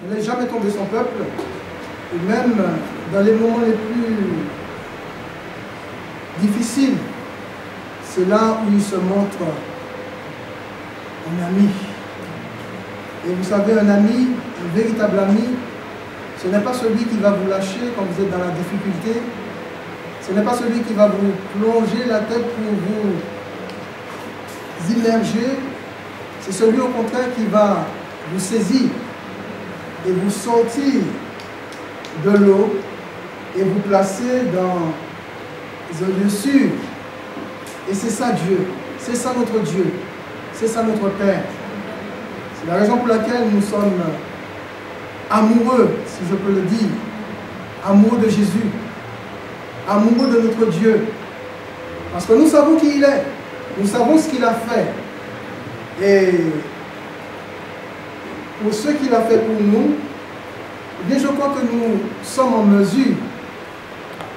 ne laisse jamais tomber son peuple, et même dans les moments les plus difficiles, c'est là où il se montre un ami. Et vous savez, un ami, un véritable ami, ce n'est pas celui qui va vous lâcher quand vous êtes dans la difficulté. Ce n'est pas celui qui va vous plonger la tête pour vous immerger. C'est celui au contraire qui va vous saisir et vous sortir de l'eau et vous placer dans un lieu sûr. Et c'est ça Dieu. C'est ça notre Dieu. C'est ça notre Père. C'est la raison pour laquelle nous sommes amoureux, si je peux le dire, amoureux de Jésus, amoureux de notre Dieu, parce que nous savons qui il est, nous savons ce qu'il a fait, et pour ce qu'il a fait pour nous, eh bien je crois que nous sommes en mesure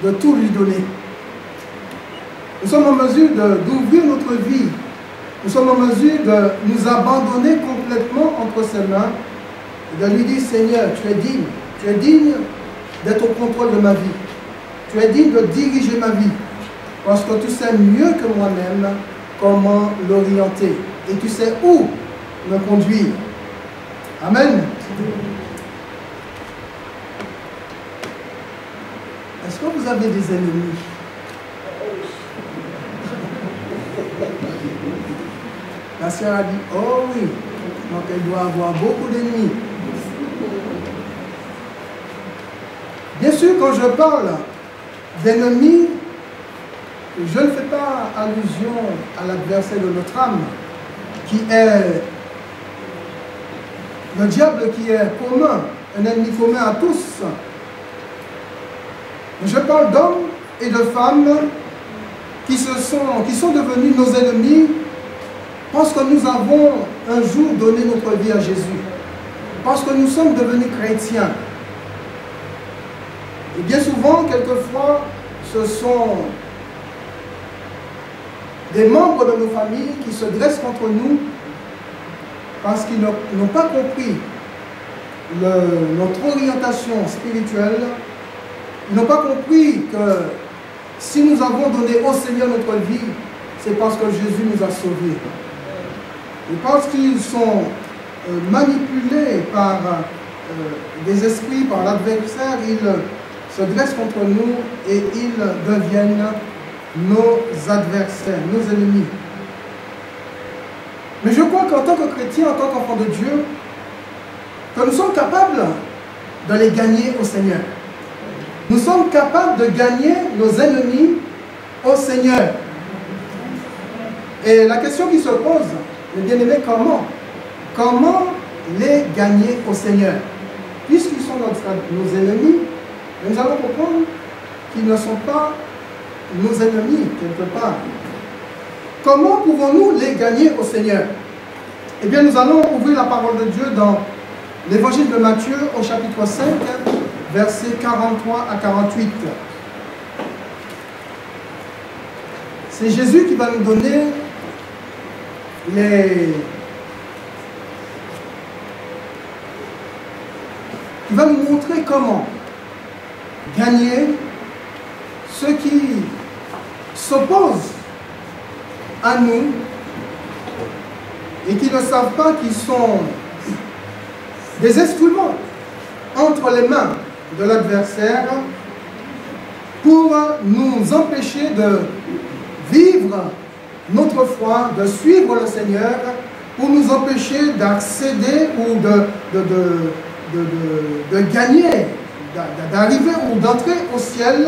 de tout lui donner. Nous sommes en mesure d'ouvrir notre vie. Nous sommes en mesure de nous abandonner complètement entre ses mains et de lui dire, Seigneur, tu es digne d'être au contrôle de ma vie. Tu es digne de diriger ma vie, parce que tu sais mieux que moi-même comment l'orienter et tu sais où me conduire. Amen. Est-ce que vous avez des ennemis? La sœur a dit, oh oui, donc elle doit avoir beaucoup d'ennemis. Bien sûr, quand je parle d'ennemis, je ne fais pas allusion à l'adversaire de notre âme, qui est le diable, qui est commun, un ennemi commun à tous. Je parle d'hommes et de femmes qui sont devenus nos ennemis parce que nous avons un jour donné notre vie à Jésus, parce que nous sommes devenus chrétiens. Et bien souvent, quelquefois, ce sont des membres de nos familles qui se dressent contre nous parce qu'ils n'ont pas compris notre orientation spirituelle. Ils n'ont pas compris que si nous avons donné au Seigneur notre vie, c'est parce que Jésus nous a sauvés. Et parce qu'ils sont manipulés par des esprits, par l'adversaire, ils se dressent contre nous et ils deviennent nos adversaires, nos ennemis. Mais je crois qu'en tant que chrétien, en tant qu'enfant de Dieu, que nous sommes capables de les gagner au Seigneur. Nous sommes capables de gagner nos ennemis au Seigneur. Et la question qui se pose, mes bien-aimés, comment les gagner au Seigneur? Puisqu'ils sont nos ennemis, nous allons comprendre qu'ils ne sont pas nos ennemis, quelque part. Comment pouvons-nous les gagner au Seigneur? Eh bien, nous allons ouvrir la parole de Dieu dans l'évangile de Matthieu, au chapitre 5, versets 43 à 48. C'est Jésus qui va nous donner il va nous montrer comment gagner ceux qui s'opposent à nous et qui ne savent pas qu'ils sont des instruments entre les mains de l'adversaire pour nous empêcher de vivre notre foi, de suivre le Seigneur, pour nous empêcher d'accéder ou de gagner, d'arriver ou d'entrer au ciel.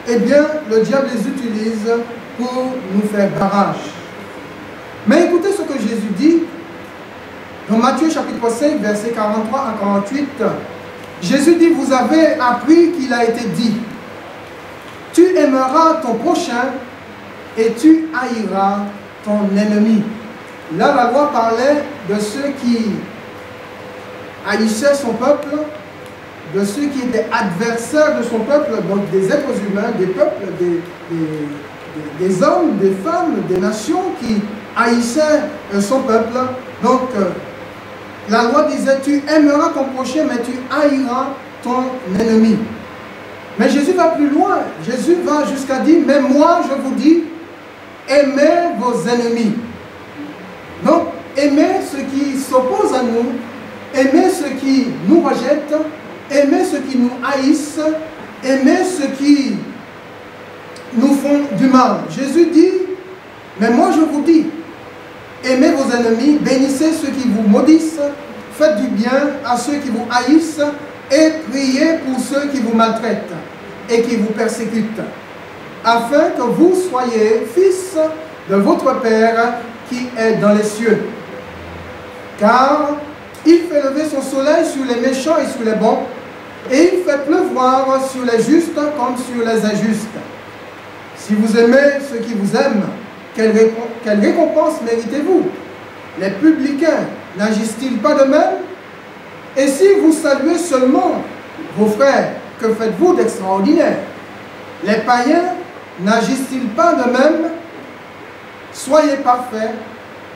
Eh bien, le diable les utilise pour nous faire barrage. Mais écoutez ce que Jésus dit dans Matthieu chapitre 5, versets 43 à 48. Jésus dit, vous avez appris qu'il a été dit, tu aimeras ton prochain et tu haïras ton ennemi. Là, la loi parlait de ceux qui haïssaient son peuple, de ceux qui étaient adversaires de son peuple, donc des êtres humains, des peuples, des hommes, des femmes, des nations qui haïssaient son peuple. Donc, la loi disait, tu aimeras ton prochain, mais tu haïras ton ennemi. Mais Jésus va plus loin. Jésus va jusqu'à dire, mais moi, je vous dis, aimez vos ennemis. Donc, aimez ceux qui s'opposent à nous, aimez ceux qui nous rejettent, aimez ceux qui nous haïssent, aimez ceux qui nous font du mal. Jésus dit, mais moi je vous dis, aimez vos ennemis, bénissez ceux qui vous maudissent, faites du bien à ceux qui vous haïssent et priez pour ceux qui vous maltraitent et qui vous persécutent, afin que vous soyez fils de votre Père qui est dans les cieux. Car il fait lever son soleil sur les méchants et sur les bons, et il fait pleuvoir sur les justes comme sur les injustes. Si vous aimez ceux qui vous aiment, quelle récompense méritez-vous? Les publicains n'agissent-ils pas de même? Et si vous saluez seulement vos frères, que faites-vous d'extraordinaire? Les païens n'agissent-ils pas de même? Soyez parfaits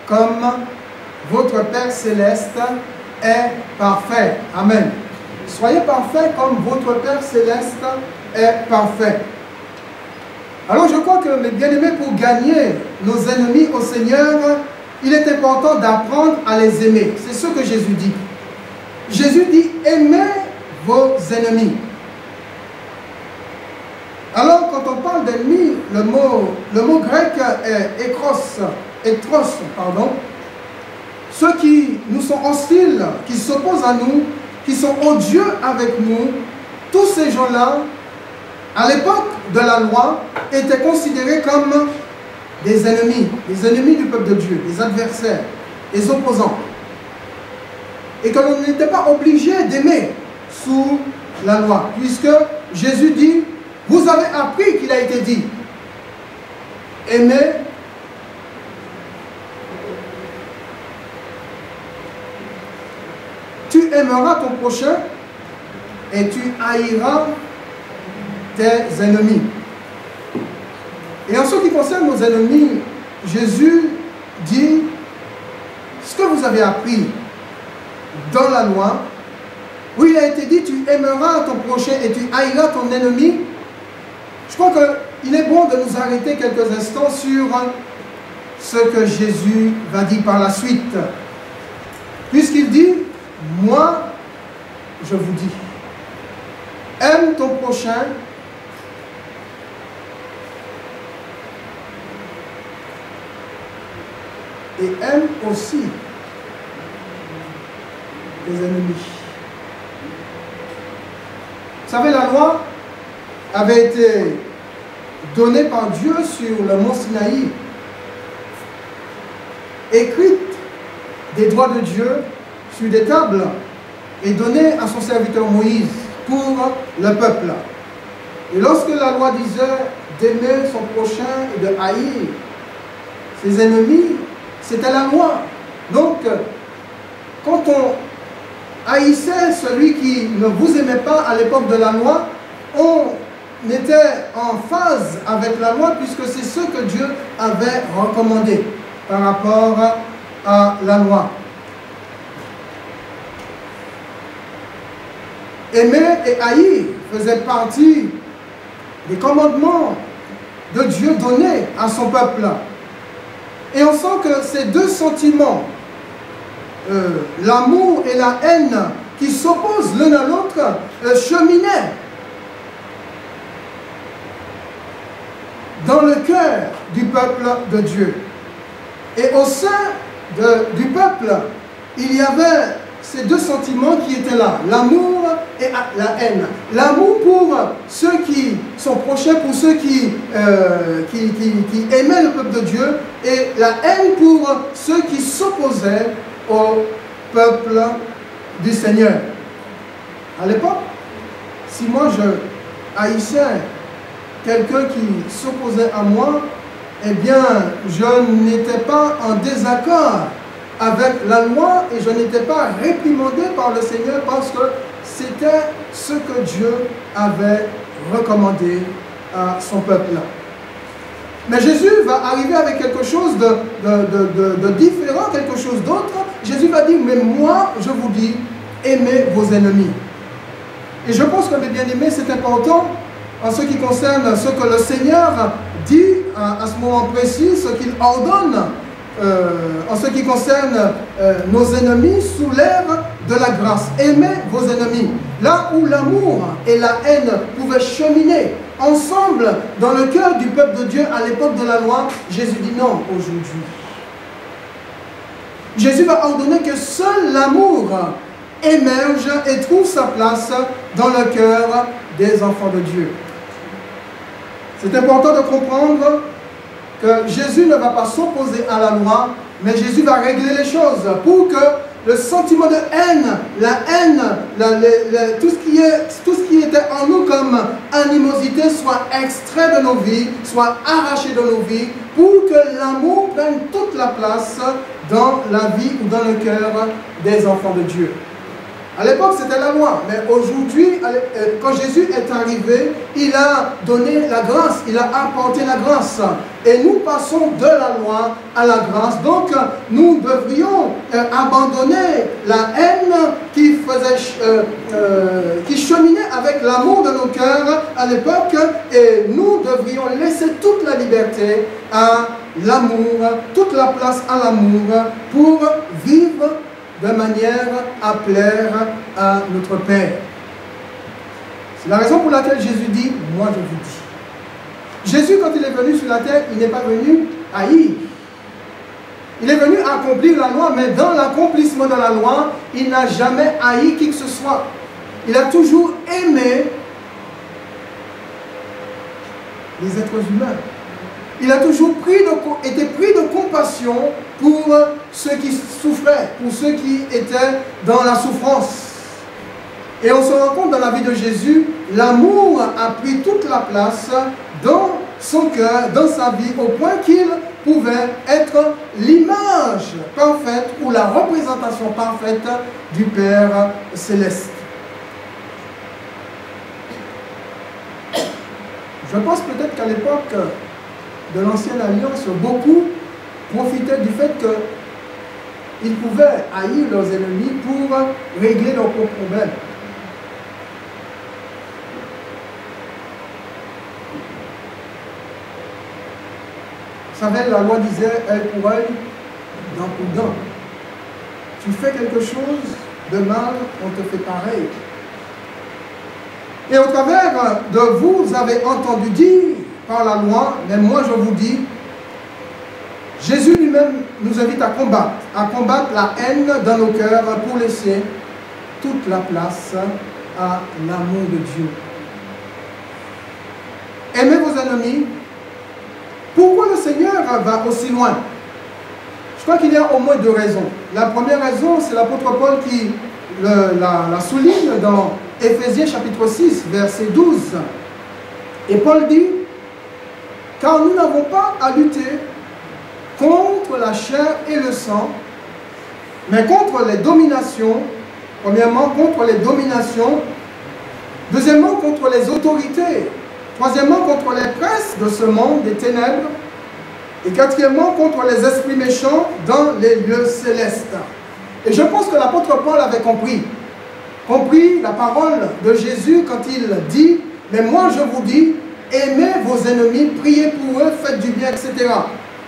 comme votre Père Céleste est parfait. Amen. Soyez parfaits comme votre Père Céleste est parfait. Alors je crois que, mes bien-aimés, pour gagner nos ennemis au Seigneur, il est important d'apprendre à les aimer. C'est ce que Jésus dit. Jésus dit, aimez vos ennemis. Alors, quand on parle d'ennemis, le mot grec est étros, pardon. Ceux qui nous sont hostiles, qui s'opposent à nous, qui sont odieux avec nous, tous ces gens-là, à l'époque de la loi, étaient considérés comme des ennemis du peuple de Dieu, des adversaires, des opposants. Et que l'on n'était pas obligé d'aimer sous la loi, puisque Jésus dit, vous avez appris qu'il a été dit, aimez tu aimeras ton prochain et tu haïras tes ennemis. Et en ce qui concerne nos ennemis, Jésus dit, ce que vous avez appris dans la loi, où il a été dit, tu aimeras ton prochain et tu haïras ton ennemi. Je crois qu'il est bon de nous arrêter quelques instants sur ce que Jésus va dire par la suite. Puisqu'il dit, moi, je vous dis, aime ton prochain et aime aussi tes ennemis. Vous savez, la loi avait été donnée par Dieu sur le mont Sinaï, écrite des droits de Dieu sur des tables et donnée à son serviteur Moïse pour le peuple. Et lorsque la loi disait d'aimer son prochain et de haïr ses ennemis, c'était la loi. Donc, quand on haïssait celui qui ne vous aimait pas à l'époque de la loi, on était en phase avec la loi puisque c'est ce que Dieu avait recommandé par rapport à la loi. Aimer et haïr faisaient partie des commandements de Dieu donnés à son peuple. Et on sent que ces deux sentiments, l'amour et la haine qui s'opposent l'un à l'autre, cheminaient dans le cœur du peuple de Dieu. Et au sein du peuple, il y avait ces deux sentiments qui étaient là, l'amour et la haine. L'amour pour ceux qui sont prochains, pour ceux qui aimaient le peuple de Dieu, et la haine pour ceux qui s'opposaient au peuple du Seigneur. À l'époque, si moi je haïssais quelqu'un qui s'opposait à moi, eh bien, je n'étais pas en désaccord avec la loi et je n'étais pas réprimandé par le Seigneur parce que c'était ce que Dieu avait recommandé à son peuple. Mais Jésus va arriver avec quelque chose de différent, quelque chose d'autre. Jésus Jésus va dire, mais moi, je vous dis, aimez vos ennemis. Et je pense que, mes bien-aimés, c'est important en ce qui concerne ce que le Seigneur dit à ce moment précis, ce qu'il ordonne en ce qui concerne nos ennemis sous l'ère de la grâce. Aimez vos ennemis. Là où l'amour et la haine pouvaient cheminer ensemble dans le cœur du peuple de Dieu à l'époque de la loi, Jésus dit non aujourd'hui. Jésus va ordonner que seul l'amour émerge et trouve sa place dans le cœur des enfants de Dieu. C'est important de comprendre que Jésus ne va pas s'opposer à la loi, mais Jésus va régler les choses pour que le sentiment de haine, la haine, tout ce qui était en nous comme animosité soit extrait de nos vies, soit arraché de nos vies, pour que l'amour prenne toute la place dans la vie ou dans le cœur des enfants de Dieu. À l'époque, c'était la loi, mais aujourd'hui, quand Jésus est arrivé, il a donné la grâce, il a apporté la grâce. Et nous passons de la loi à la grâce. Donc, nous devrions abandonner la haine qui cheminait avec l'amour de nos cœurs à l'époque, et nous devrions laisser toute la liberté à l'amour, toute la place à l'amour pour vivre de manière à plaire à notre Père. C'est la raison pour laquelle Jésus dit, moi je vous dis. Jésus, quand il est venu sur la terre, il n'est pas venu haïr. Il est venu accomplir la loi, mais dans l'accomplissement de la loi, il n'a jamais haï qui que ce soit. Il a toujours aimé les êtres humains. Il a toujours été pris de compassion pour ceux qui souffraient, pour ceux qui étaient dans la souffrance. Et on se rend compte dans la vie de Jésus, l'amour a pris toute la place dans son cœur, dans sa vie, au point qu'il pouvait être l'image parfaite ou la représentation parfaite du Père céleste. Je pense peut-être qu'à l'époque de l'Ancienne Alliance, beaucoup profitaient du fait qu'ils pouvaient haïr leurs ennemis pour régler leurs propres problèmes. Vous savez, la loi disait œil pour œil, dent pour dent. Tu fais quelque chose de mal, on te fait pareil. Et au travers de vous, vous avez entendu dire par la loi, mais moi je vous dis, Jésus lui-même nous invite à combattre la haine dans nos cœurs pour laisser toute la place à l'amour de Dieu. Aimez vos ennemis. Pourquoi le Seigneur va aussi loin? Je crois qu'il y a au moins deux raisons. La première raison, c'est l'apôtre Paul qui la souligne dans Éphésiens chapitre 6, verset 12. Et Paul dit, car nous n'avons pas à lutter contre la chair et le sang, mais contre les dominations, premièrement contre les dominations, deuxièmement contre les autorités, troisièmement contre les princes de ce monde des ténèbres, et quatrièmement contre les esprits méchants dans les lieux célestes. Et je pense que l'apôtre Paul avait compris la parole de Jésus quand il dit, mais moi je vous dis, aimez vos ennemis, priez pour eux, faites du bien, etc.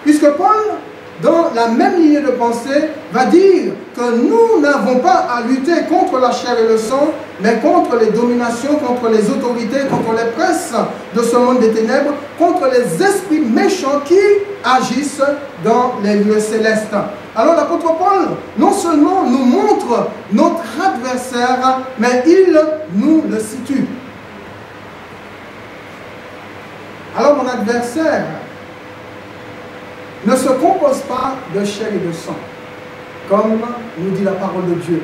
Puisque Paul, dans la même ligne de pensée, va dire que nous n'avons pas à lutter contre la chair et le sang, mais contre les dominations, contre les autorités, contre les princes de ce monde des ténèbres, contre les esprits méchants qui agissent dans les lieux célestes. Alors l'apôtre Paul, non seulement nous montre notre adversaire, mais il nous le situe. Alors mon adversaire ne se compose pas de chair et de sang, comme nous dit la parole de Dieu.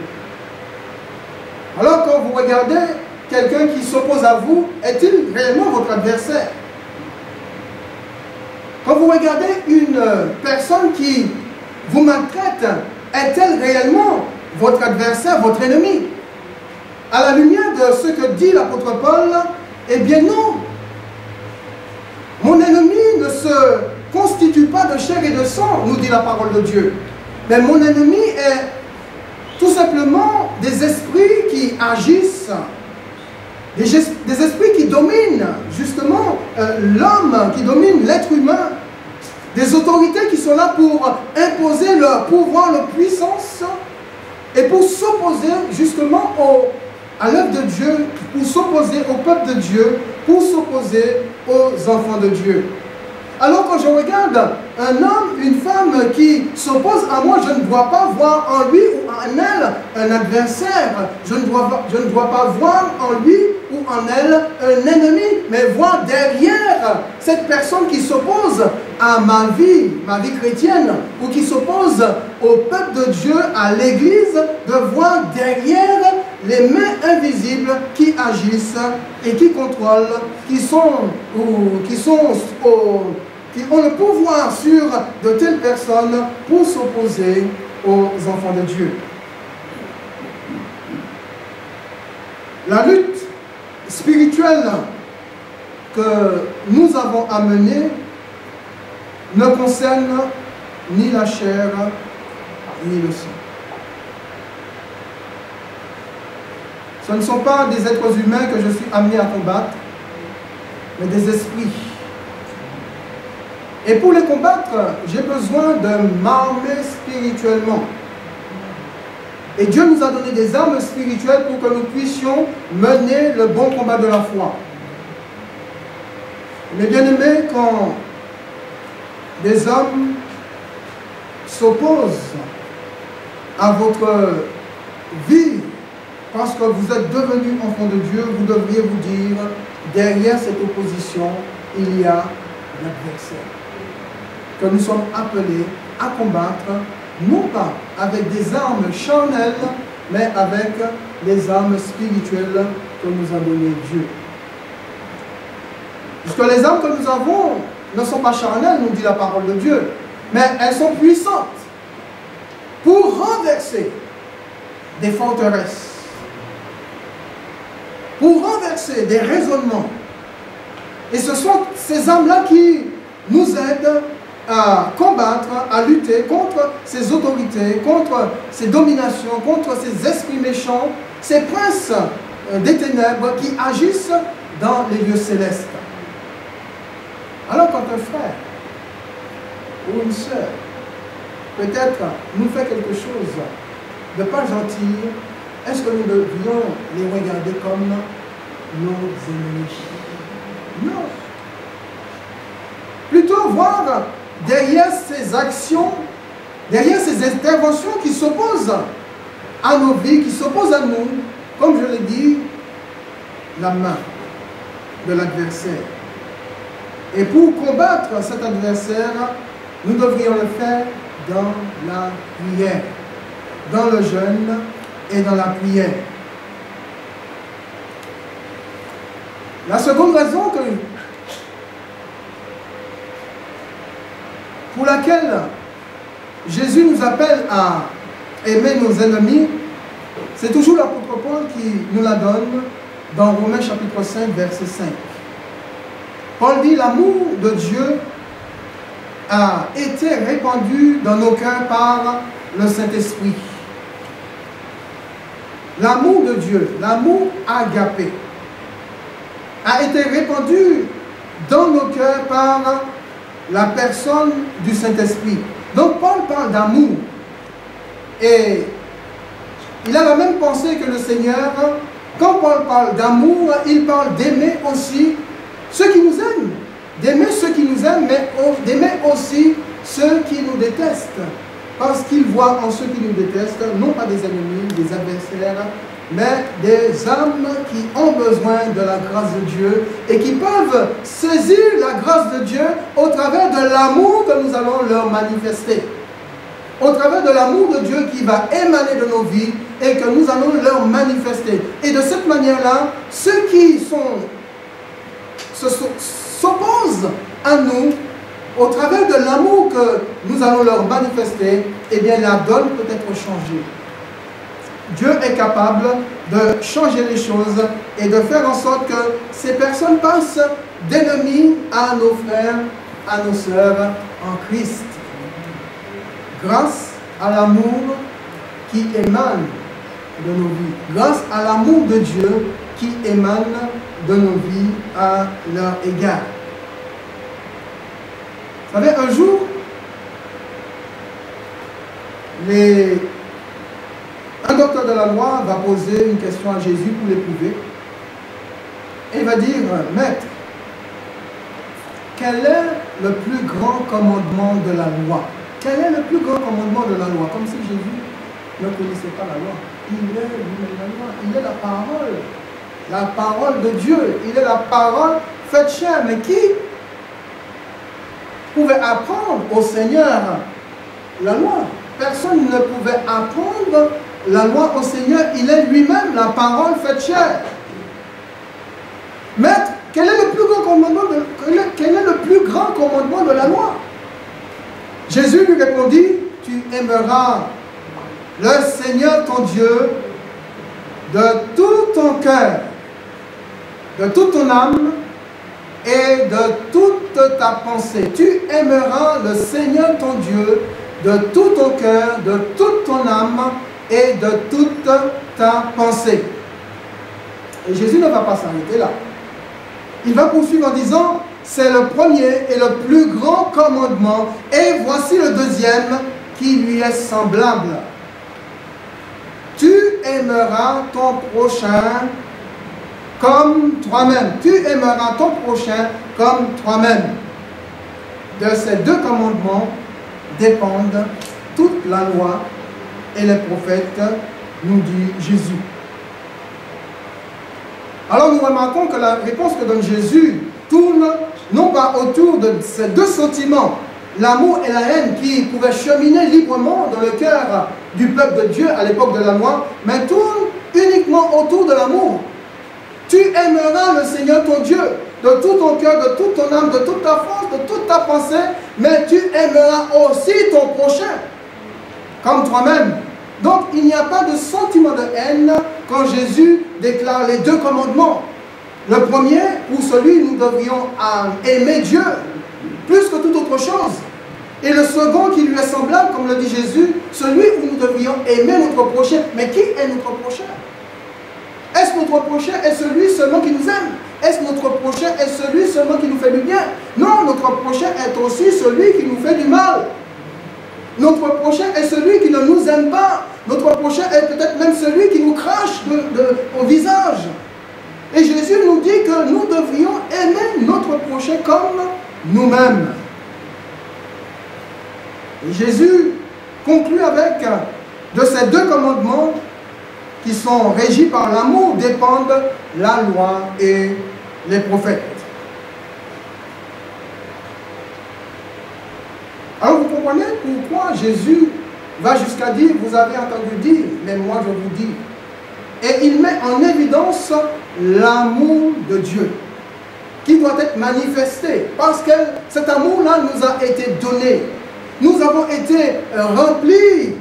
Alors quand vous regardez quelqu'un qui s'oppose à vous, est-il réellement votre adversaire? Quand vous regardez une personne qui vous maltraite, est-elle réellement votre adversaire, votre ennemi? À la lumière de ce que dit l'apôtre Paul, eh bien non. Mon ennemi ne se constitue pas de chair et de sang, nous dit la parole de Dieu. Mais mon ennemi est simplement des esprits qui agissent, des esprits qui dominent justement l'homme, qui dominent l'être humain, des autorités qui sont là pour imposer leur pouvoir, leur puissance, et pour s'opposer justement à l'œuvre de Dieu, pour s'opposer au peuple de Dieu, pour s'opposer aux enfants de Dieu. Alors quand je regarde un homme, une femme qui s'oppose à moi, je ne dois pas voir en lui ou en elle un adversaire. Je ne dois pas voir en lui ou en elle un ennemi, mais voir derrière cette personne qui s'oppose à ma vie chrétienne, ou qui s'oppose au peuple de Dieu, à l'Église, de voir derrière les mains invisibles qui agissent et qui contrôlent, qui ont le pouvoir sur de telles personnes pour s'opposer aux enfants de Dieu. La lutte spirituelle que nous avons à mener ne concerne ni la chair ni le sang. Ce ne sont pas des êtres humains que je suis amené à combattre, mais des esprits. Et pour les combattre, j'ai besoin de m'armer spirituellement. Et Dieu nous a donné des armes spirituelles pour que nous puissions mener le bon combat de la foi. Mes bien-aimés, quand des hommes s'opposent à votre vie, parce que vous êtes devenus enfants de Dieu, vous devriez vous dire, derrière cette opposition, il y a l'adversaire. Que nous sommes appelés à combattre, non pas avec des armes charnelles, mais avec les armes spirituelles que nous a données Dieu. Puisque les armes que nous avons ne sont pas charnelles, nous dit la parole de Dieu, mais elles sont puissantes pour renverser des forteresses, pour renverser des raisonnements. Et ce sont ces armes-là qui nous aident à combattre, à lutter contre ces autorités, contre ces dominations, contre ces esprits méchants, ces princes des ténèbres qui agissent dans les lieux célestes. Alors quand un frère ou une sœur peut-être nous fait quelque chose de pas gentil, est-ce que nous devrions les regarder comme nos ennemis? Non. Plutôt voir derrière ces actions, derrière ces interventions qui s'opposent à nos vies, qui s'opposent à nous, comme je l'ai dit, la main de l'adversaire. Et pour combattre cet adversaire, nous devrions le faire dans la prière, dans le jeûne et dans la prière. La seconde raison pour laquelle Jésus nous appelle à aimer nos ennemis, c'est toujours l'apôtre Paul qui nous la donne dans Romains chapitre 5, verset 5. Paul dit, l'amour de Dieu a été répandu dans nos cœurs par le Saint-Esprit. L'amour de Dieu, l'amour agapé, a été répandu dans nos cœurs par la personne du Saint-Esprit. Donc Paul parle d'amour. Et il a la même pensée que le Seigneur. Quand Paul parle d'amour, il parle d'aimer aussi ceux qui nous aiment. D'aimer ceux qui nous aiment, mais d'aimer aussi ceux qui nous détestent. Parce qu'il voit en ceux qui nous détestent, non pas des ennemis, des adversaires, mais des âmes qui ont besoin de la grâce de Dieu et qui peuvent saisir la grâce de Dieu au travers de l'amour que nous allons leur manifester. Au travers de l'amour de Dieu qui va émaner de nos vies et que nous allons leur manifester. Et de cette manière-là, ceux qui s'opposent à nous, au travers de l'amour que nous allons leur manifester, eh bien la donne peut être changée. Dieu est capable de changer les choses et de faire en sorte que ces personnes passent d'ennemis à nos frères, à nos sœurs en Christ. Grâce à l'amour qui émane de nos vies, grâce à l'amour de Dieu qui émane de nos vies à leur égard. Vous savez, un jour, un docteur de la loi va poser une question à Jésus pour l'éprouver. Et il va dire, Maître, quel est le plus grand commandement de la loi? Quel est le plus grand commandement de la loi? Comme si Jésus ne connaissait pas la loi. Il est lui-même la loi. Il est la parole de Dieu. Il est la parole faite chair. Mais qui pouvait apprendre au Seigneur la loi? Personne ne pouvait apprendre la loi au Seigneur. Il est lui-même la parole faite chair. Maître, quel est le plus grand commandement de la loi? Jésus lui répondit, tu aimeras le Seigneur ton Dieu de tout ton cœur, de toute ton âme et de toute ta pensée. Tu aimeras le Seigneur ton Dieu de tout ton cœur, de toute ton âme et de toute ta pensée. Et Jésus ne va pas s'arrêter là. Il va poursuivre en disant, c'est le premier et le plus grand commandement, et voici le deuxième qui lui est semblable. Tu aimeras ton prochain comme toi-même. Tu aimeras ton prochain comme toi-même. De ces deux commandements dépendent toute la loi et les prophètes, nous dit Jésus. Alors nous remarquons que la réponse que donne Jésus tourne non pas autour de ces deux sentiments, l'amour et la haine qui pouvaient cheminer librement dans le cœur du peuple de Dieu à l'époque de la loi, mais tourne uniquement autour de l'amour. Tu aimeras le Seigneur ton Dieu de tout ton cœur, de toute ton âme, de toute ta force, de toute ta pensée, mais tu aimeras aussi ton prochain comme toi-même. Donc il n'y a pas de sentiment de haine quand Jésus déclare les deux commandements. Le premier, pour celui où nous devrions aimer Dieu plus que toute autre chose. Et le second qui lui est semblable, comme le dit Jésus, celui où nous devrions aimer notre prochain. Mais qui est notre prochain? Est-ce notre prochain est celui seulement qui nous aime? Est-ce notre prochain est celui seulement qui nous fait du bien? Non, notre prochain est aussi celui qui nous fait du mal. Notre prochain est celui qui ne nous aime pas. Notre prochain est peut-être même celui qui nous crache au visage. Et Jésus nous dit que nous devrions aimer notre prochain comme nous-mêmes. Et Jésus conclut avec de ces deux commandements qui sont régis par l'amour dépendent la loi et les prophètes. Alors vous comprenez pourquoi Jésus va jusqu'à dire, vous avez entendu dire, mais moi je vous dis. Et il met en évidence l'amour de Dieu qui doit être manifesté parce que cet amour-là nous a été donné. Nous avons été remplis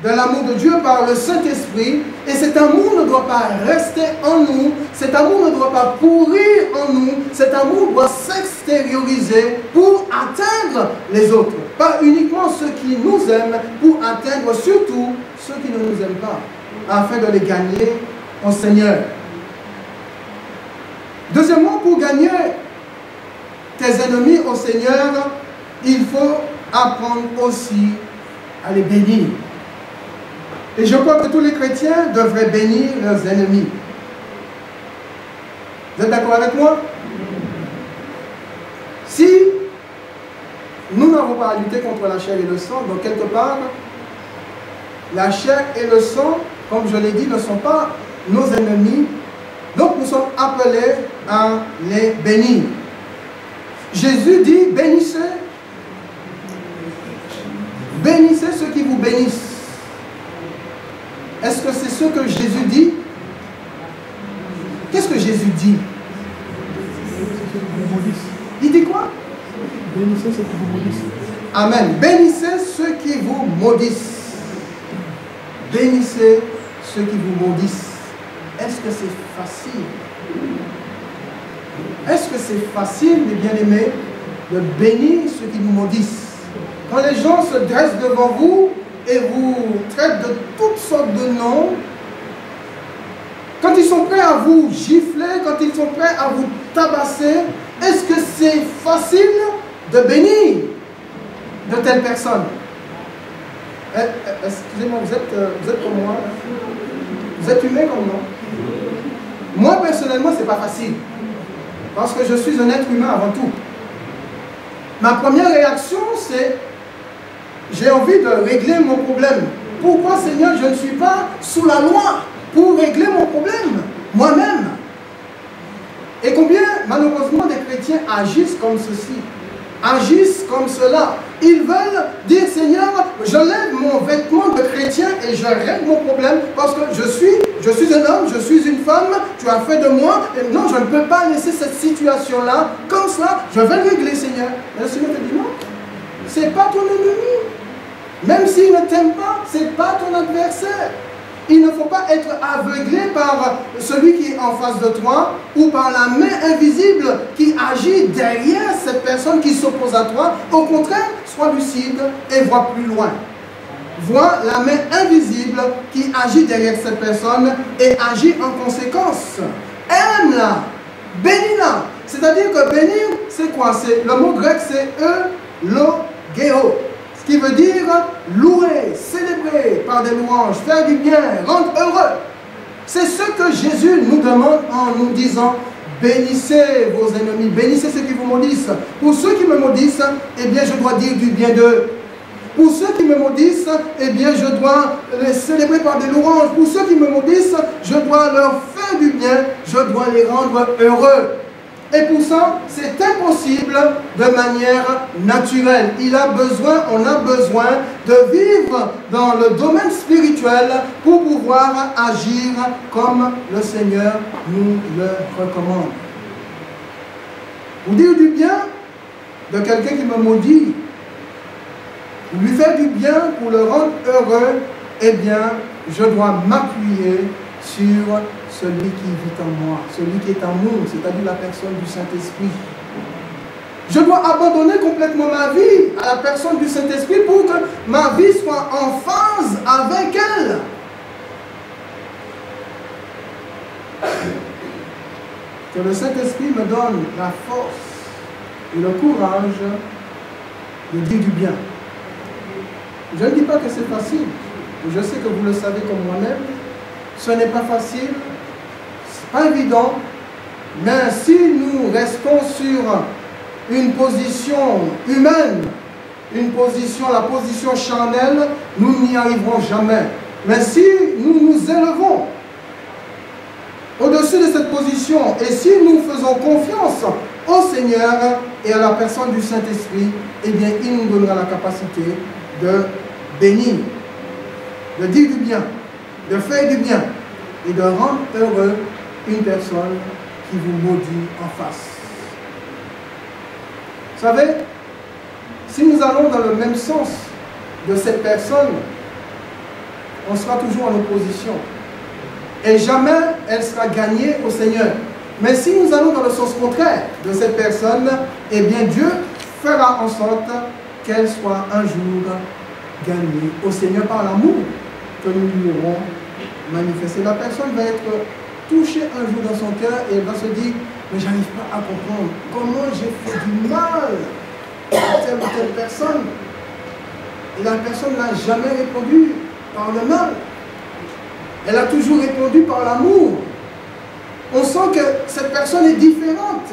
de l'amour de Dieu par le Saint-Esprit et cet amour ne doit pas rester en nous, cet amour ne doit pas pourrir en nous, cet amour doit s'extérioriser pour atteindre les autres. Pas uniquement ceux qui nous aiment, pour atteindre surtout ceux qui ne nous aiment pas, afin de les gagner au Seigneur. Deuxièmement, pour gagner tes ennemis au Seigneur, il faut apprendre aussi à les bénir. Et je crois que tous les chrétiens devraient bénir leurs ennemis. Vous êtes d'accord avec moi? Si nous n'avons pas à lutter contre la chair et le sang, donc quelque part, la chair et le sang, comme je l'ai dit, ne sont pas nos ennemis. Donc nous sommes appelés à les bénir. Jésus dit, bénissez. Bénissez ceux qui vous bénissent. Est-ce que c'est ce que Jésus dit? Qu'est-ce que Jésus dit? Il dit quoi? Bénissez ceux qui vous maudissent. Amen. Bénissez ceux qui vous maudissent. Bénissez ceux qui vous maudissent. Est-ce que c'est facile? Est-ce que c'est facile, mes bien-aimés, de bénir ceux qui vous maudissent? Quand les gens se dressent devant vous et vous traitent de toutes sortes de noms, Quand ils sont prêts à vous gifler, quand ils sont prêts à vous tabasser, est-ce que c'est facile de bénir de telles personnes? Excusez-moi, vous êtes comme moi? Vous êtes humain comme moi? Moi, personnellement, ce n'est pas facile. Parce que je suis un être humain avant tout. Ma première réaction, c'est j'ai envie de régler mon problème. Pourquoi, Seigneur, je ne suis pas sous la loi pour régler mon problème moi-même? Et combien, malheureusement, des chrétiens agissent comme ceci, agissent comme cela. Ils veulent dire, Seigneur, je lève mon vêtement de chrétien et je règle mon problème parce que je suis un homme, je suis une femme, tu as fait de moi. Et non, je ne peux pas laisser cette situation-là comme ça. Je vais le régler, Seigneur. Et le Seigneur te dit, non, ce n'est pas ton ennemi. Même s'il ne t'aime pas, ce n'est pas ton adversaire. Il ne faut pas être aveuglé par celui qui est en face de toi ou par la main invisible qui agit derrière cette personne qui s'oppose à toi. Au contraire, sois lucide et vois plus loin. Vois la main invisible qui agit derrière cette personne et agit en conséquence. Aime-la, bénis-la. C'est-à-dire que bénir, c'est quoi? Le mot grec, c'est eulogeo. Qui veut dire louer, célébrer par des louanges, faire du bien, rendre heureux. C'est ce que Jésus nous demande en nous disant, bénissez vos ennemis, bénissez ceux qui vous maudissent. Pour ceux qui me maudissent, eh bien je dois dire du bien d'eux. Pour ceux qui me maudissent, eh bien je dois les célébrer par des louanges. Pour ceux qui me maudissent, je dois leur faire du bien, je dois les rendre heureux. Et pour ça, c'est impossible de manière naturelle. On a besoin de vivre dans le domaine spirituel pour pouvoir agir comme le Seigneur nous le recommande. Pour dire du bien de quelqu'un qui me maudit, pour lui faire du bien, pour le rendre heureux, eh bien, je dois m'appuyer sur celui qui vit en moi, celui qui est en nous, c'est-à-dire la personne du Saint-Esprit. Je dois abandonner complètement ma vie à la personne du Saint-Esprit pour que ma vie soit en phase avec elle. Que le Saint-Esprit me donne la force et le courage de dire du bien. Je ne dis pas que c'est facile. Je sais que vous le savez comme moi-même. Ce n'est pas facile. Pas évident, mais si nous restons sur une position humaine, la position charnelle, nous n'y arriverons jamais. Mais si nous nous élevons au-dessus de cette position et si nous faisons confiance au Seigneur et à la personne du Saint-Esprit, eh bien, il nous donnera la capacité de bénir, de dire du bien, de faire du bien et de rendre heureux une personne qui vous maudit en face. Vous savez, si nous allons dans le même sens de cette personne, on sera toujours en opposition. Et jamais elle sera gagnée au Seigneur. Mais si nous allons dans le sens contraire de cette personne, eh bien Dieu fera en sorte qu'elle soit un jour gagnée au Seigneur par l'amour que nous lui aurons manifesté. La personne va être toucher un jour dans son cœur et elle va se dire, mais j'arrive pas à comprendre comment j'ai fait du mal à telle ou telle personne. Et la personne n'a jamais répondu par le mal. Elle a toujours répondu par l'amour. On sent que cette personne est différente.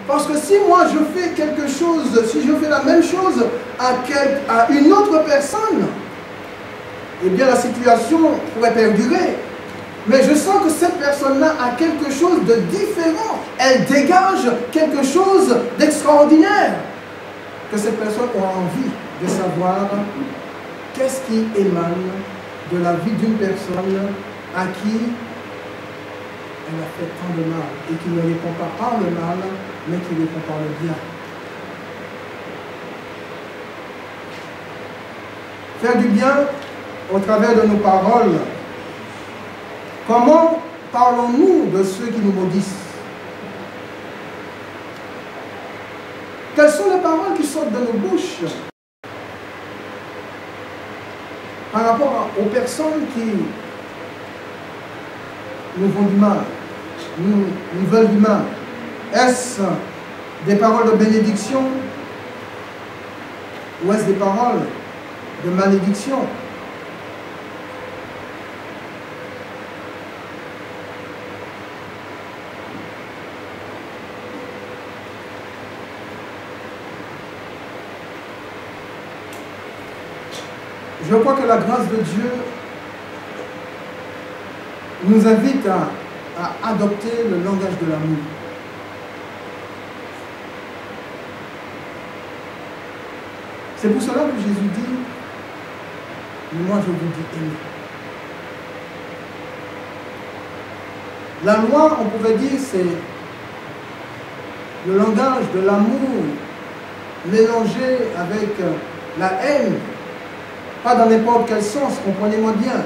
Parce que si moi je fais quelque chose, si je fais la même chose à une autre personne, eh bien la situation pourrait perdurer. Mais je sens que cette personne-là a quelque chose de différent. Elle dégage quelque chose d'extraordinaire. Que cette personne aura envie de savoir qu'est-ce qui émane de la vie d'une personne à qui elle a fait tant de mal et qui ne répond pas par le mal, mais qui répond par le bien. Faire du bien au travers de nos paroles. Comment parlons-nous de ceux qui nous maudissent? Quelles sont les paroles qui sortent de nos bouches par rapport aux personnes nous font du mal, nous veulent du mal? Est-ce des paroles de bénédiction ou est-ce des paroles de malédiction? Je crois que la grâce de Dieu nous invite à adopter le langage de l'amour. C'est pour cela que Jésus dit, mais moi je vous dis aimez. La loi, on pouvait dire, c'est le langage de l'amour mélangé avec la haine, pas dans n'importe quel sens, comprenez-moi bien.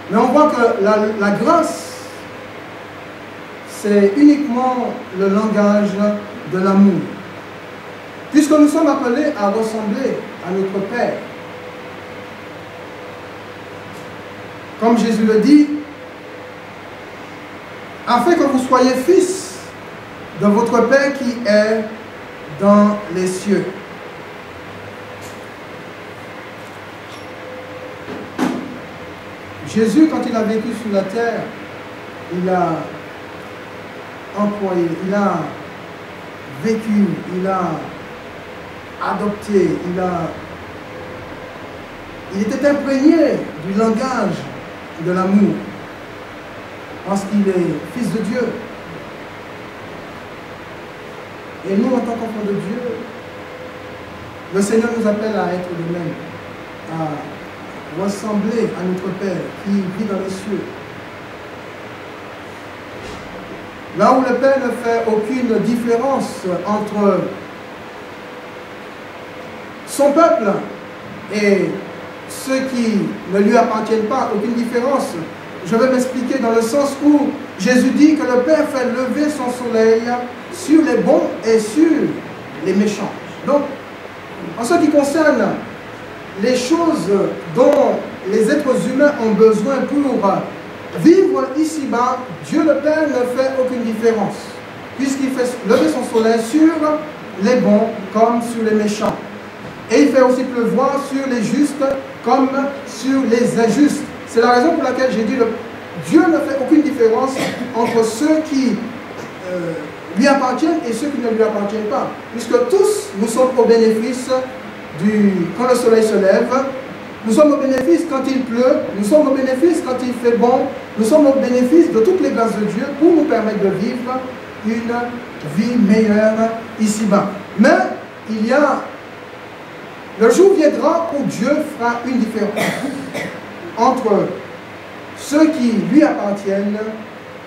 Mais on voit que la grâce, c'est uniquement le langage de l'amour. Puisque nous sommes appelés à ressembler à notre Père. Comme Jésus le dit, afin que vous soyez fils de votre Père qui est dans les cieux. Jésus, quand il a vécu sur la terre, il a employé, il a vécu, il a adopté, il était imprégné du langage de l'amour, parce qu'il est fils de Dieu. Et nous, en tant qu'enfants de Dieu, le Seigneur nous appelle à être de même, à ressembler à notre Père qui vit dans les cieux. Là où le Père ne fait aucune différence entre son peuple et ceux qui ne lui appartiennent pas, aucune différence. Je vais m'expliquer dans le sens où Jésus dit que le Père fait lever son soleil sur les bons et sur les méchants. Donc, en ce qui concerne les choses dont les êtres humains ont besoin pour vivre ici-bas, Dieu le Père ne fait aucune différence, puisqu'il fait lever son soleil sur les bons comme sur les méchants. Et il fait aussi pleuvoir sur les justes comme sur les injustes. C'est la raison pour laquelle j'ai dit que Dieu ne fait aucune différence entre ceux qui lui appartiennent et ceux qui ne lui appartiennent pas. Puisque tous, nous sommes au bénéfice quand le soleil se lève, nous sommes au bénéfice quand il pleut, nous sommes au bénéfice quand il fait bon, nous sommes au bénéfice de toutes les grâces de Dieu pour nous permettre de vivre une vie meilleure ici-bas. Mais il y a le jour viendra où Dieu fera une différence entre ceux qui lui appartiennent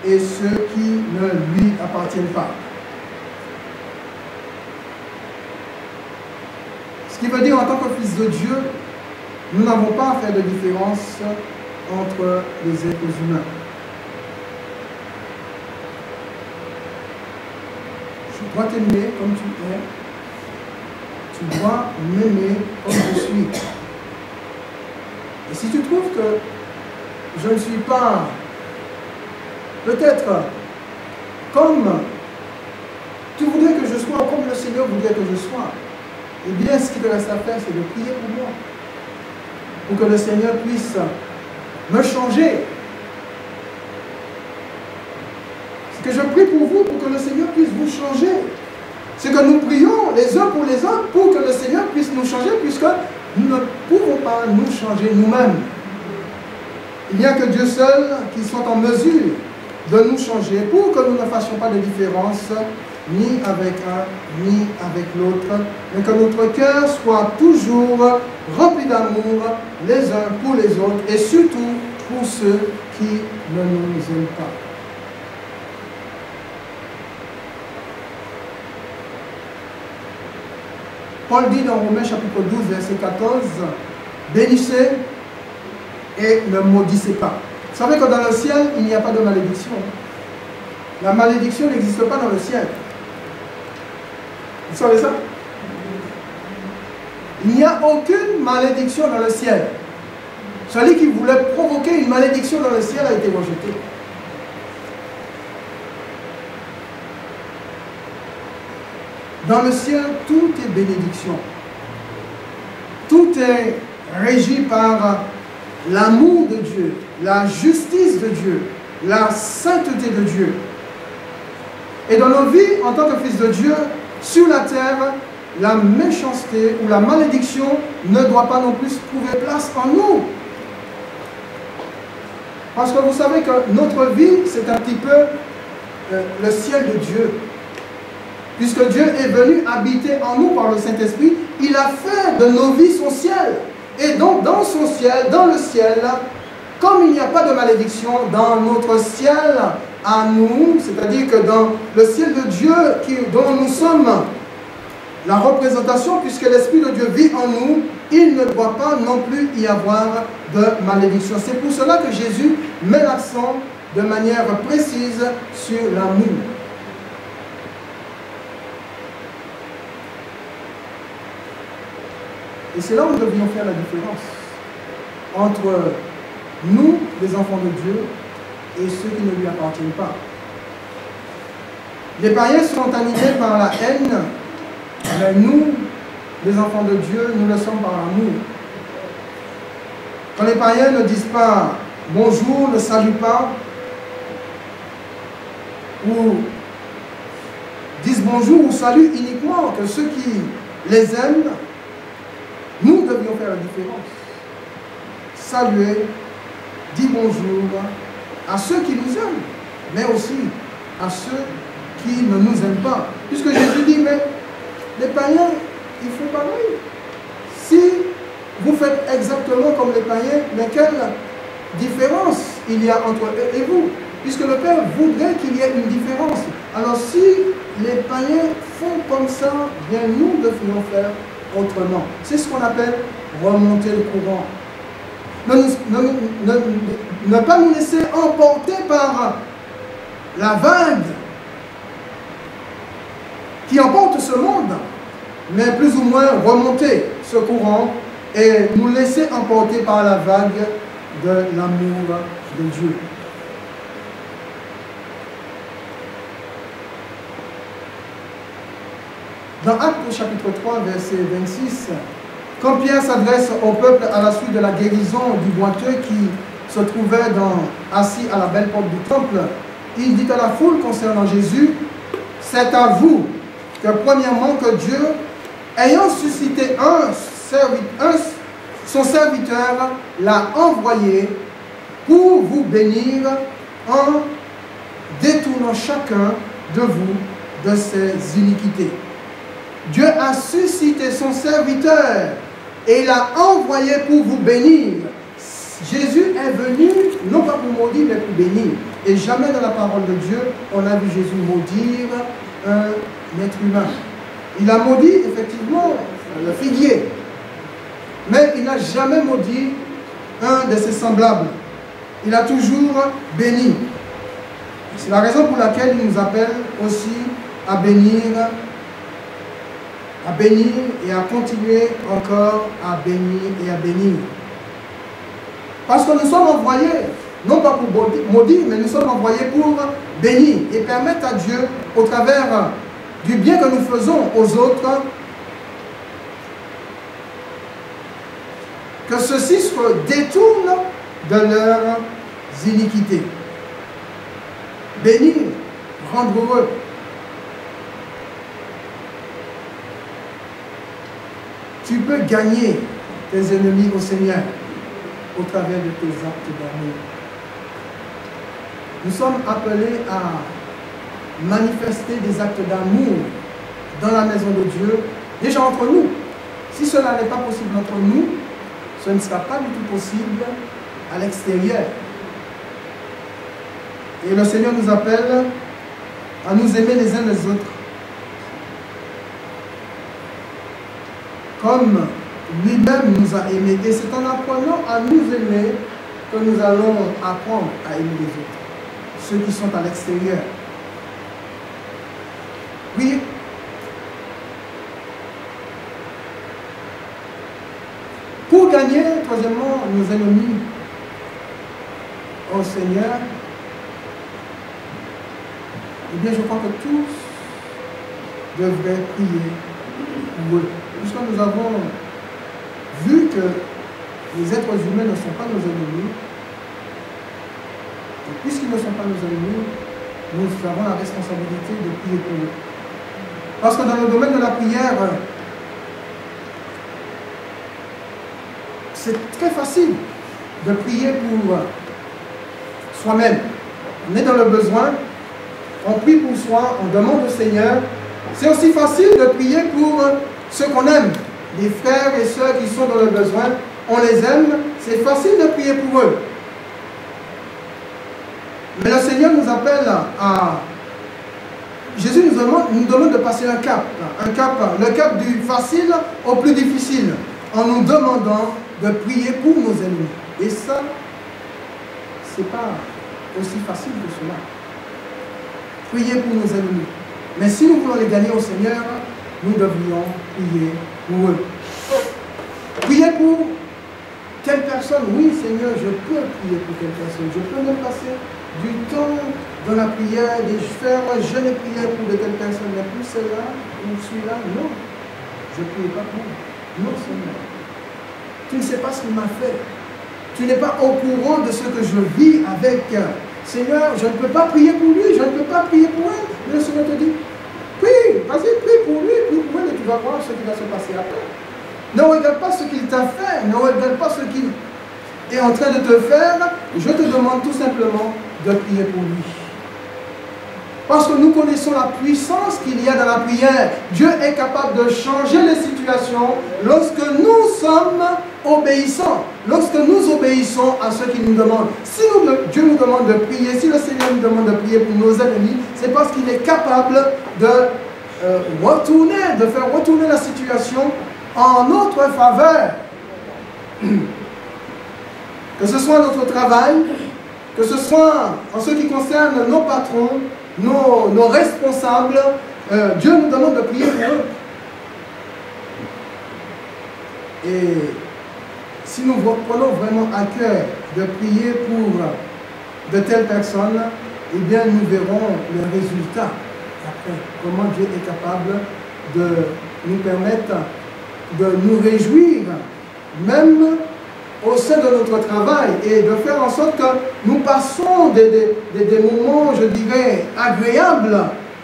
et ceux qui ne lui appartiennent pas. Ce qui veut dire, en tant que fils de Dieu, nous n'avons pas à faire de différence entre les êtres humains. Je dois t'aimer comme tu es. Tu dois m'aimer comme je suis. Et si tu trouves que je ne suis pas peut-être comme tu voudrais que je sois, comme le Seigneur voudrait que je sois, eh bien ce qui te reste à faire, c'est de prier pour moi, pour que le Seigneur puisse me changer. C'est que je prie pour vous, pour que le Seigneur puisse vous changer. C'est que nous prions les uns pour les autres pour que le Seigneur puisse nous changer, puisque nous ne pouvons pas nous changer nous-mêmes. Il n'y a que Dieu seul qui soit en mesure de nous changer pour que nous ne fassions pas de différence ni avec un ni avec l'autre, mais que notre cœur soit toujours rempli d'amour les uns pour les autres et surtout pour ceux qui ne nous aiment pas. Paul dit dans Romains chapitre 12, verset 14, « Bénissez et ne maudissez pas. » Vous savez que dans le ciel, il n'y a pas de malédiction. La malédiction n'existe pas dans le ciel. Vous savez ça? Il n'y a aucune malédiction dans le ciel. celui qui voulait provoquer une malédiction dans le ciel a été rejeté. Dans le ciel, tout est bénédiction. Tout est régi par l'amour de Dieu, la justice de Dieu, la sainteté de Dieu. Et dans nos vies, en tant que fils de Dieu, sur la terre, la méchanceté ou la malédiction ne doit pas non plus trouver place en nous. Parce que vous savez que notre vie, c'est un petit peu le ciel de Dieu. Puisque Dieu est venu habiter en nous par le Saint-Esprit, il a fait de nos vies son ciel. Et donc, dans son ciel, dans le ciel, comme il n'y a pas de malédiction dans notre ciel à nous, c'est-à-dire que dans le ciel de Dieu dont nous sommes la représentation, puisque l'Esprit de Dieu vit en nous, il ne doit pas non plus y avoir de malédiction. C'est pour cela que Jésus met l'accent de manière précise sur l'amour. Et c'est là où nous devions faire la différence entre nous, les enfants de Dieu, et ceux qui ne lui appartiennent pas. Les païens sont animés par la haine, mais nous, les enfants de Dieu, nous le sommes par l'amour. Quand les païens ne disent pas bonjour, ne saluent pas, ou disent bonjour ou saluent uniquement que ceux qui les aiment, nous devions faire la différence. Saluer, dire bonjour à ceux qui nous aiment, mais aussi à ceux qui ne nous aiment pas. Puisque Jésus dit, mais les païens, ils font pareil. Si vous faites exactement comme les païens, mais quelle différence il y a entre eux et vous? Puisque le Père voudrait qu'il y ait une différence. Alors si les païens font comme ça, bien nous devrions faire autrement. C'est ce qu'on appelle remonter le courant. Ne pas nous laisser emporter par la vague qui emporte ce monde, mais plus ou moins remonter ce courant et nous laisser emporter par la vague de l'amour de Dieu. Dans Actes chapitre 3, verset 26, quand Pierre s'adresse au peuple à la suite de la guérison du boiteux qui se trouvait assis à la belle porte du temple, il dit à la foule concernant Jésus, c'est à vous que premièrement que Dieu, ayant suscité son serviteur, l'a envoyé pour vous bénir en détournant chacun de vous de ses iniquités. Dieu a suscité son serviteur et l'a envoyé pour vous bénir. Jésus est venu, non pas pour maudire, mais pour bénir. Et jamais dans la parole de Dieu, on a vu Jésus maudire un être humain. Il a maudit, effectivement, le figuier. Mais il n'a jamais maudit un de ses semblables. Il a toujours béni. C'est la raison pour laquelle il nous appelle aussi à bénir et à continuer encore à bénir et à bénir. Parce que nous sommes envoyés, non pas pour maudire, mais nous sommes envoyés pour bénir et permettre à Dieu, au travers du bien que nous faisons aux autres, que ceux-ci se détournent de leurs iniquités. Bénir, rendre heureux. Tu peux gagner tes ennemis au Seigneur au travers de tes actes d'amour. Nous sommes appelés à manifester des actes d'amour dans la maison de Dieu, déjà entre nous. Si cela n'est pas possible entre nous, ce ne sera pas du tout possible à l'extérieur. Et le Seigneur nous appelle à nous aimer les uns les autres, comme lui-même nous a aimés. Et c'est en apprenant à nous aimer que nous allons apprendre à aimer les autres, ceux qui sont à l'extérieur. Oui. Pour gagner, troisièmement, nos ennemis au Seigneur, eh bien, je crois que tous devraient prier pour eux. Puisque nous avons vu que les êtres humains ne sont pas nos ennemis, et puisqu'ils ne sont pas nos ennemis, nous avons la responsabilité de prier pour eux. Parce que dans le domaine de la prière, c'est très facile de prier pour soi-même. On est dans le besoin, on prie pour soi, on demande au Seigneur. C'est aussi facile de prier pour ceux qu'on aime, les frères et sœurs qui sont dans le besoin. On les aime, c'est facile de prier pour eux. Mais le Seigneur nous appelle à... Jésus nous demande de passer un cap, le cap du facile au plus difficile, en nous demandant de prier pour nos ennemis. Et ça, c'est pas aussi facile que cela. Prier pour nos ennemis. Mais si nous voulons les gagner au Seigneur, nous devrions prier pour eux. Prier pour telle personne, oui Seigneur, je peux prier pour telle personne. Je peux même passer du temps dans la prière, de faire jeûne et prière pour de telles personnes. Mais pour cela, ou celui-là, non. Je ne prie pas pour. Non Seigneur. Tu ne sais pas ce qu'il m'a fait. Tu n'es pas au courant de ce que je vis avec. Seigneur, je ne peux pas prier pour lui, je ne peux pas prier pour elle. Mais le Seigneur te dit, prie, vas-y, prie pour lui, prie pour elle, et tu vas voir ce qui va se passer après. Ne regarde pas ce qu'il t'a fait, ne regarde pas ce qu'il est en train de te faire. Je te demande tout simplement de prier pour lui. Parce que nous connaissons la puissance qu'il y a dans la prière. Dieu est capable de changer les situations lorsque nous sommes obéissants. Lorsque nous obéissons à ce qu'il nous demande. Si Dieu nous demande de prier, si le Seigneur nous demande de prier pour nos ennemis, c'est parce qu'il est capable de faire retourner la situation en notre faveur. Que ce soit notre travail, que ce soit en ce qui concerne nos patrons, nos responsables, Dieu nous demande de prier pour eux. Et si nous prenons vraiment à cœur de prier pour de telles personnes, eh bien nous verrons le résultat. Après, comment Dieu est capable de nous permettre de nous réjouir, même au sein de notre travail, et de faire en sorte que nous passons des moments, je dirais, agréables,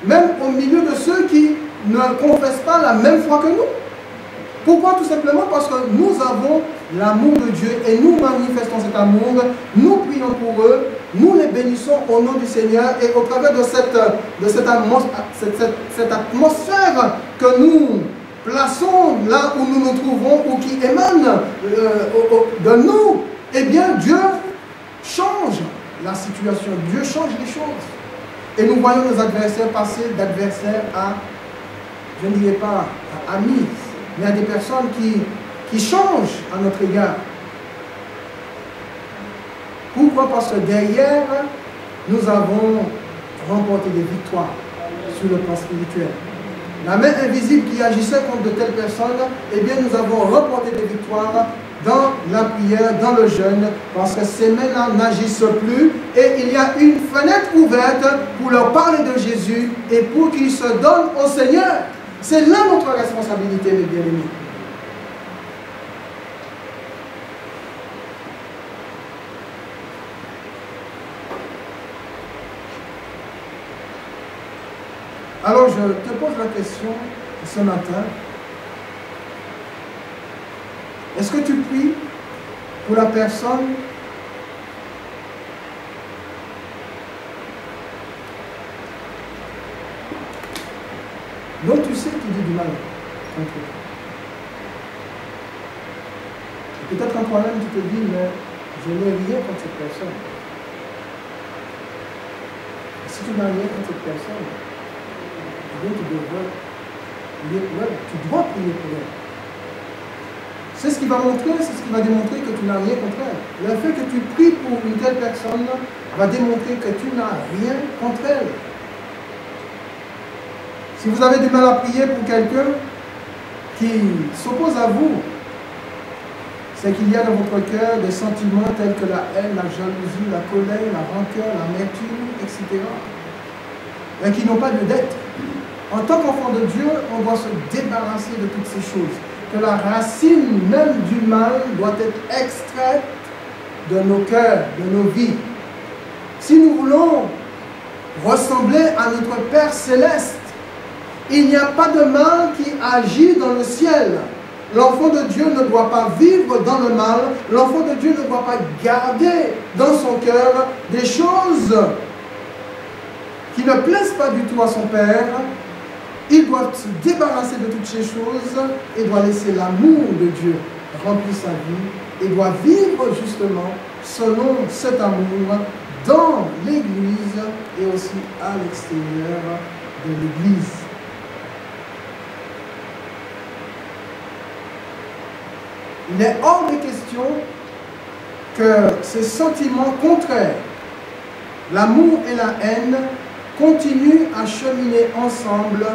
même au milieu de ceux qui ne confessent pas la même foi que nous. Pourquoi? Tout simplement parce que nous avons l'amour de Dieu et nous manifestons cet amour, nous prions pour eux, nous les bénissons au nom du Seigneur, et au travers de cette atmosphère que nous plaçons là où nous nous trouvons, ou qui émane de nous, eh bien Dieu change la situation, Dieu change les choses. Et nous voyons nos adversaires passer d'adversaires à, je ne dirais pas à amis, mais à des personnes qui changent à notre égard. Pourquoi? Parce que derrière, nous avons remporté des victoires sur le plan spirituel. La main invisible qui agissait contre de telles personnes, eh bien nous avons remporté des victoires dans la prière, dans le jeûne, parce que ces mains-là n'agissent plus, et il y a une fenêtre ouverte pour leur parler de Jésus et pour qu'ils se donnent au Seigneur. C'est là notre responsabilité, mes bien-aimés. Alors je te pose la question ce matin. Est-ce que tu pries pour la personne dont tu sais qu'il dit du mal contre toi? Peut-être en toi-même tu te dis, mais je n'ai rien contre cette personne. Et si tu n'as rien contre cette personne, tu dois prier pour elle. C'est ce qui va montrer, c'est ce qui va démontrer que tu n'as rien contre elle. Le fait que tu pries pour une telle personne va démontrer que tu n'as rien contre elle. Si vous avez du mal à prier pour quelqu'un qui s'oppose à vous, c'est qu'il y a dans votre cœur des sentiments tels que la haine, la jalousie, la colère, la rancœur, l'amertume, etc. Et qui n'ont pas lieu d'être. En tant qu'enfant de Dieu, on doit se débarrasser de toutes ces choses. Que la racine même du mal doit être extraite de nos cœurs, de nos vies. Si nous voulons ressembler à notre Père Céleste, il n'y a pas de mal qui agit dans le ciel. L'enfant de Dieu ne doit pas vivre dans le mal. L'enfant de Dieu ne doit pas garder dans son cœur des choses qui ne plaisent pas du tout à son Père. Il doit se débarrasser de toutes ces choses et doit laisser l'amour de Dieu remplir sa vie et doit vivre justement selon cet amour dans l'Église et aussi à l'extérieur de l'Église. Il est hors de question que ces sentiments contraires, l'amour et la haine, continuent à cheminer ensemble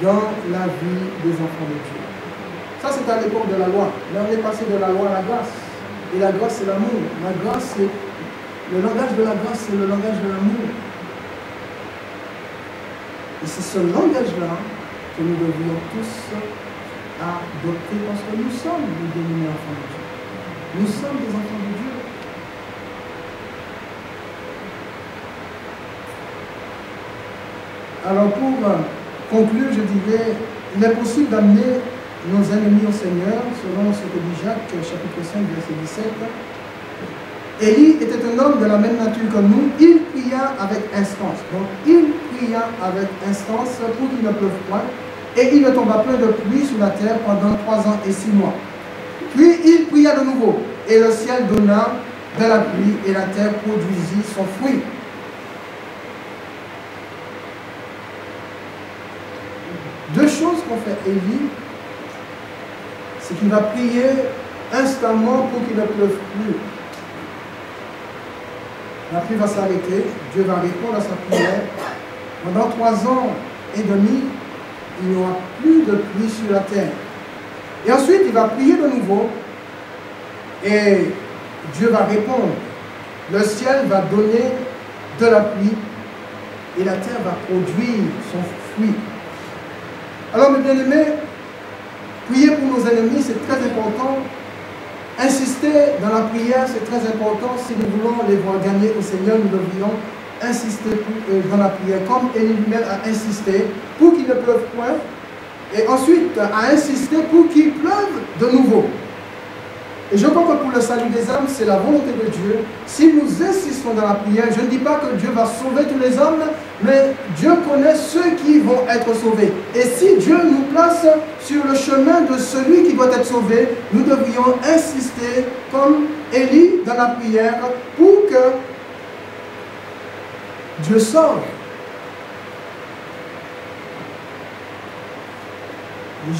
dans la vie des enfants de Dieu. Ça, c'est à l'époque de la loi. Là, on est passé de la loi à la grâce. Et la grâce, c'est l'amour. La grâce, c'est le langage de la grâce, c'est le langage de l'amour. Et c'est ce langage-là que nous devrions tous adopter parce que nous sommes des bénis enfants de Dieu. Nous sommes des enfants de Dieu. Alors pour conclure, je dirais, il est possible d'amener nos ennemis au Seigneur, selon ce que dit Jacques, chapitre 5, verset 17. Élie était un homme de la même nature que nous, il pria avec instance. Donc il pria avec instance pour qu'il ne pleuve point, et il ne tomba point de pluie sur la terre pendant 3 ans et 6 mois. Puis il pria de nouveau, et le ciel donna de la pluie, et la terre produisit son fruit. Deux choses qu'ont fait Élie, c'est qu'il va prier instamment pour qu'il ne pleuve plus. La pluie va s'arrêter, Dieu va répondre à sa prière. Pendant 3 ans et demi, il n'y aura plus de pluie sur la terre. Et ensuite, il va prier de nouveau et Dieu va répondre. Le ciel va donner de la pluie et la terre va produire son fruit. Alors, mes bien-aimés, prier pour nos ennemis, c'est très important. Insister dans la prière, c'est très important. Si nous voulons les voir gagner au Seigneur, nous devrions insister dans la prière, comme Élie lui-même a insisté, pour qu'il ne pleuve point, et ensuite a insisté pour qu'il pleuve de nouveau. Et je crois que pour le salut des âmes, c'est la volonté de Dieu. Si nous insistons dans la prière, je ne dis pas que Dieu va sauver tous les hommes, mais Dieu connaît ceux qui vont être sauvés. Et si Dieu nous place sur le chemin de celui qui doit être sauvé, nous devrions insister comme Élie dans la prière pour que Dieu sauve.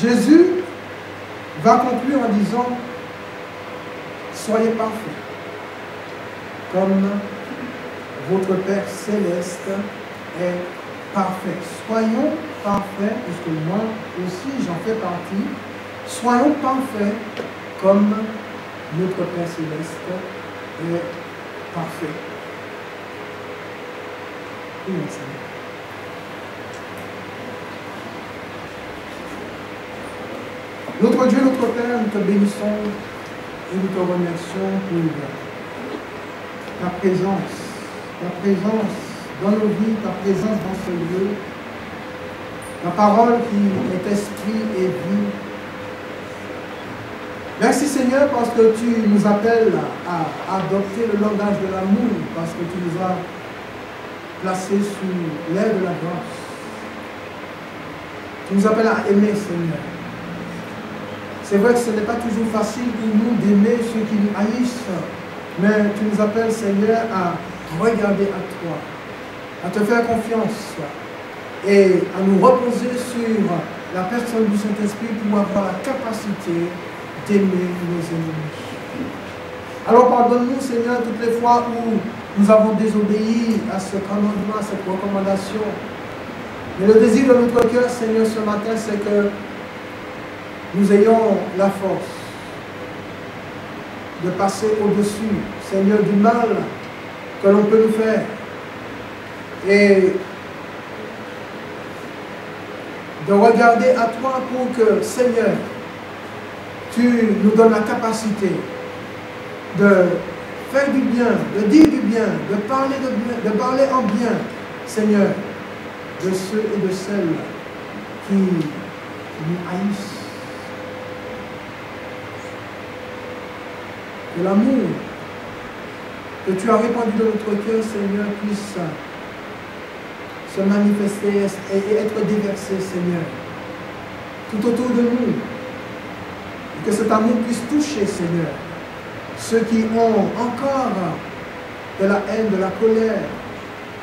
Jésus va conclure en disant: soyez parfaits, comme votre Père Céleste est parfait. Soyons parfaits, puisque moi aussi j'en fais partie. Soyons parfaits, comme notre Père Céleste est parfait. Merci. Notre Dieu, notre Père, nous te bénissons et nous te remercions pour ta présence dans nos vies, ta présence dans ce lieu, ta parole qui est esprit et vie. Merci Seigneur parce que tu nous appelles à adopter le langage de l'amour, parce que tu nous as placés sous l'aile de la grâce. Tu nous appelles à aimer Seigneur. C'est vrai que ce n'est pas toujours facile pour nous d'aimer ceux qui nous haïssent, mais tu nous appelles, Seigneur, à regarder à toi, à te faire confiance et à nous reposer sur la personne du Saint-Esprit pour avoir la capacité d'aimer nos ennemis. Alors pardonne-nous, Seigneur, toutes les fois où nous avons désobéi à ce commandement, à cette recommandation. Mais le désir de notre cœur, Seigneur, ce matin, c'est que nous ayons la force de passer au-dessus, Seigneur, du mal que l'on peut nous faire. Et de regarder à toi pour que, Seigneur, tu nous donnes la capacité de faire du bien, de dire du bien, de parler en bien, Seigneur, de ceux et de celles qui nous haïssent. Que l'amour que tu as répandu dans notre cœur, Seigneur, puisse se manifester et être déversé, Seigneur, tout autour de nous. Et que cet amour puisse toucher, Seigneur, ceux qui ont encore de la haine, de la colère,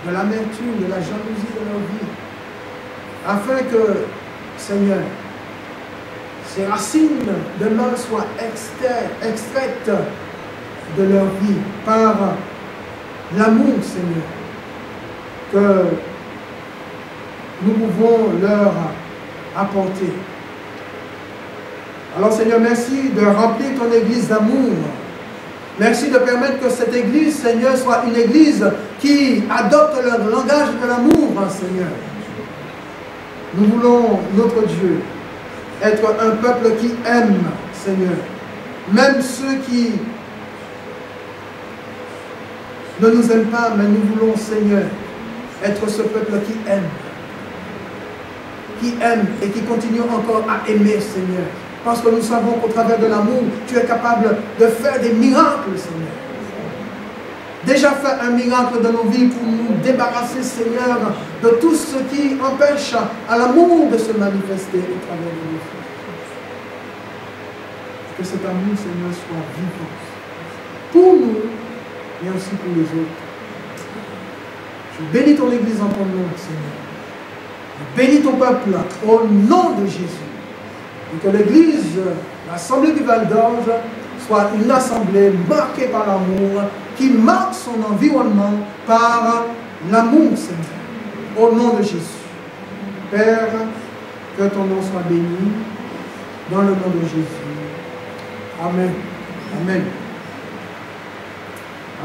de l'amertume, de la jalousie de leur vie, afin que, Seigneur, ces racines de mal soient extraites de leur vie par l'amour, Seigneur, que nous pouvons leur apporter. Alors, Seigneur, merci de remplir ton Église d'amour. Merci de permettre que cette Église, Seigneur, soit une Église qui adopte le langage de l'amour, Seigneur. Nous voulons, notre Dieu, être un peuple qui aime, Seigneur. Même ceux qui ne nous aiment pas, mais nous voulons, Seigneur, être ce peuple qui aime et qui continue encore à aimer, Seigneur. Parce que nous savons qu'au travers de l'amour, tu es capable de faire des miracles, Seigneur. Déjà fait un miracle dans nos vies pour nous débarrasser, Seigneur, de tout ce qui empêche à l'amour de se manifester au travers de nous. Que cet amour, Seigneur, soit vivant pour nous, mais aussi pour les autres. Je bénis ton Église en ton nom, Seigneur. Je bénis ton peuple au nom de Jésus. Et que l'Église, l'Assemblée du Val d'Orge, soit une assemblée marquée par l'amour, qui marque son environnement par l'amour, Seigneur. Au nom de Jésus. Père, que ton nom soit béni, dans le nom de Jésus. Amen. Amen.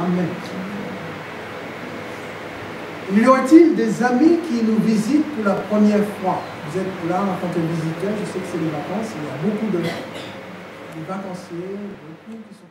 Amen. Y aurait-il des amis qui nous visitent pour la première fois? Vous êtes là en tant que visiteur, je sais que c'est les vacances, il y a beaucoup de vacanciers, beaucoup qui sont